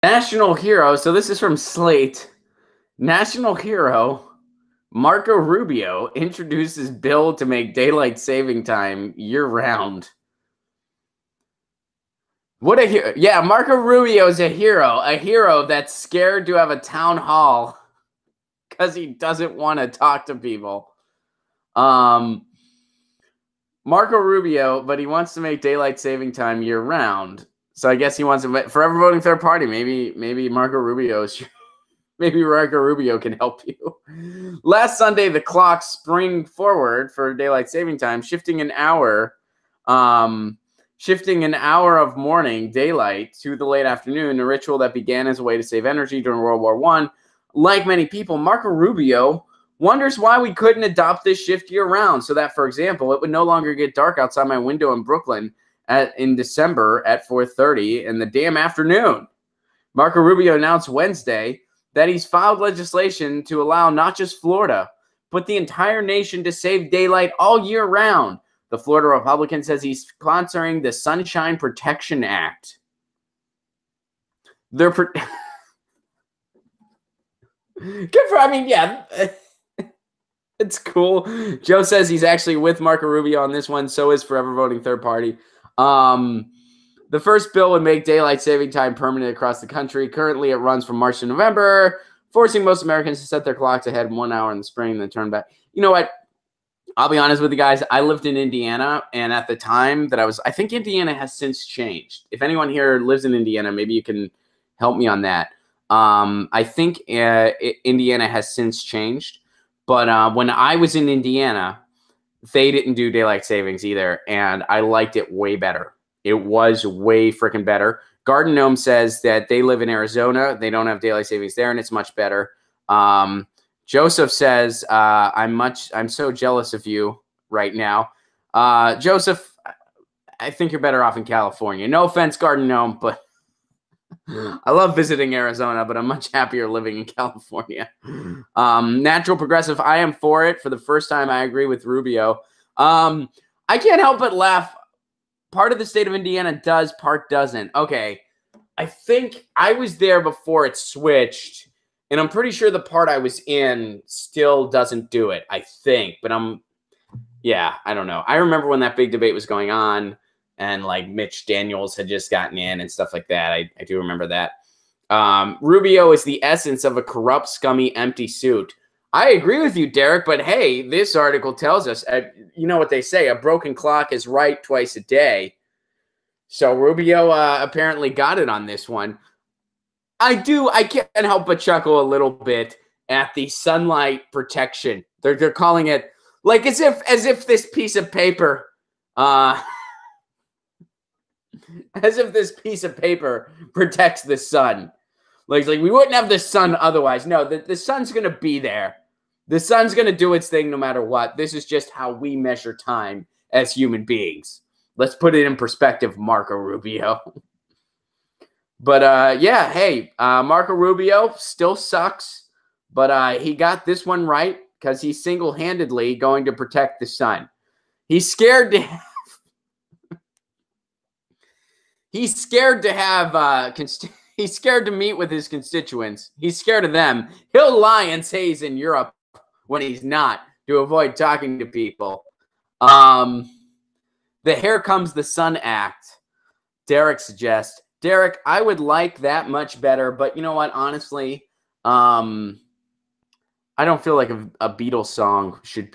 National hero. So this is from Slate. National hero Marco Rubio introduces bill to make daylight saving time year-round. What a hero. Yeah, Marco Rubio is a hero that's scared to have a town hall because he doesn't want to talk to people. Marco Rubio, but he wants to make daylight saving time year-round. So I guess he wants to forever voting third party. Maybe Marco Rubio can help you. Last Sunday, the clock sprang forward for daylight saving time, shifting an hour of morning daylight to the late afternoon, a ritual that began as a way to save energy during World War I. Like many people, Marco Rubio wonders why we couldn't adopt this shift year-round so that, for example, it would no longer get dark outside my window in Brooklyn in December at 4:30 in the damn afternoon. Marco Rubio announced Wednesday that he's filed legislation to allow not just Florida, but the entire nation to save daylight all year round. The Florida Republican says he's sponsoring the Sunshine Protection Act. Good for, it's cool. Joe says he's actually with Marco Rubio on this one. So is forever voting third party. The first bill would make daylight saving time permanent across the country. Currently, it runs from March to November, forcing most Americans to set their clocks ahead 1 hour in the spring and then turn back. You know what? I'll be honest with you guys. I lived in Indiana, and at the time that I think Indiana has since changed. If anyone here lives in Indiana, maybe you can help me on that. I think Indiana has since changed. But when I was in Indiana, they didn't do daylight savings either, and I liked it way better. It was way freaking better. Garden Gnome says that they live in Arizona. They don't have daylight savings there, and it's much better. Joseph says, I'm so jealous of you right now. Joseph, I think you're better off in California. No offense, Garden Gnome, but I love visiting Arizona, but I'm much happier living in California. Natural Progressive, I am for it. For the first time, I agree with Rubio. I can't help but laugh. Part of the state of Indiana does, part doesn't. Okay, I think I was there before it switched, and I'm pretty sure the part I was in still doesn't do it, I think. But I don't know. I remember when that big debate was going on, and like Mitch Daniels had just gotten in and stuff like that. I do remember that. Rubio is the essence of a corrupt, scummy, empty suit. I agree with you, Derek, but hey, this article tells us, you know what they say, a broken clock is right twice a day. So Rubio apparently got it on this one. I can't help but chuckle a little bit at the sunlight protection. They're calling it like as if this piece of paper protects the sun. Like we wouldn't have the sun otherwise. No, the sun's going to be there. The sun's going to do its thing no matter what. This is just how we measure time as human beings. Let's put it in perspective, Marco Rubio. But, hey, Marco Rubio still sucks. But he got this one right because he's single-handedly going to protect the sun. He's scared to have... He's scared to meet with his constituents. He's scared of them. He'll lie and say he's in Europe when he's not to avoid talking to people. The Here Comes the Sun Act, Derek suggests. Derek, I would like that much better, but you know what? Honestly, I don't feel like a Beatles song should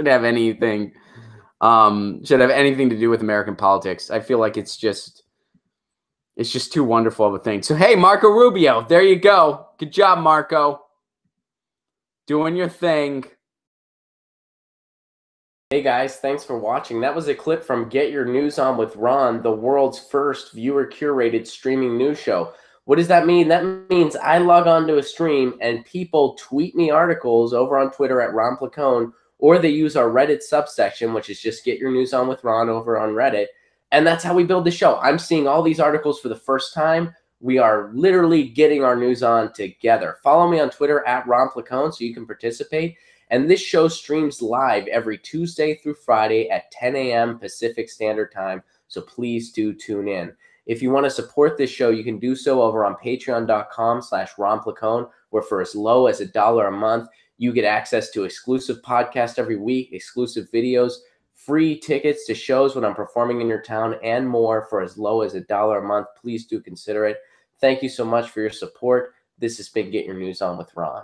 have anything to do with American politics. I feel like it's just too wonderful of a thing. So, hey, Marco Rubio, there you go. Good job, Marco. Doing your thing. Hey, guys, thanks for watching. That was a clip from Get Your News On with Ron, the world's first viewer-curated streaming news show. What does that mean? That means I log on to a stream and people tweet me articles over on Twitter at Ron Placone, or they use our Reddit subsection, which is just Get Your News On with Ron over on Reddit. And that's how we build the show. I'm seeing all these articles for the first time. We are literally getting our news on together. Follow me on Twitter at Ron Placone so you can participate. And this show streams live every Tuesday through Friday at 10 a.m. Pacific Standard Time. So please do tune in. If you want to support this show, you can do so over on patreon.com/Ron Placone, where for as low as $1 a month, you get access to exclusive podcasts every week, exclusive videos, free tickets to shows when I'm performing in your town, and more for as low as $1 a month. Please do consider it. Thank you so much for your support. This has been Get Your News On with Ron.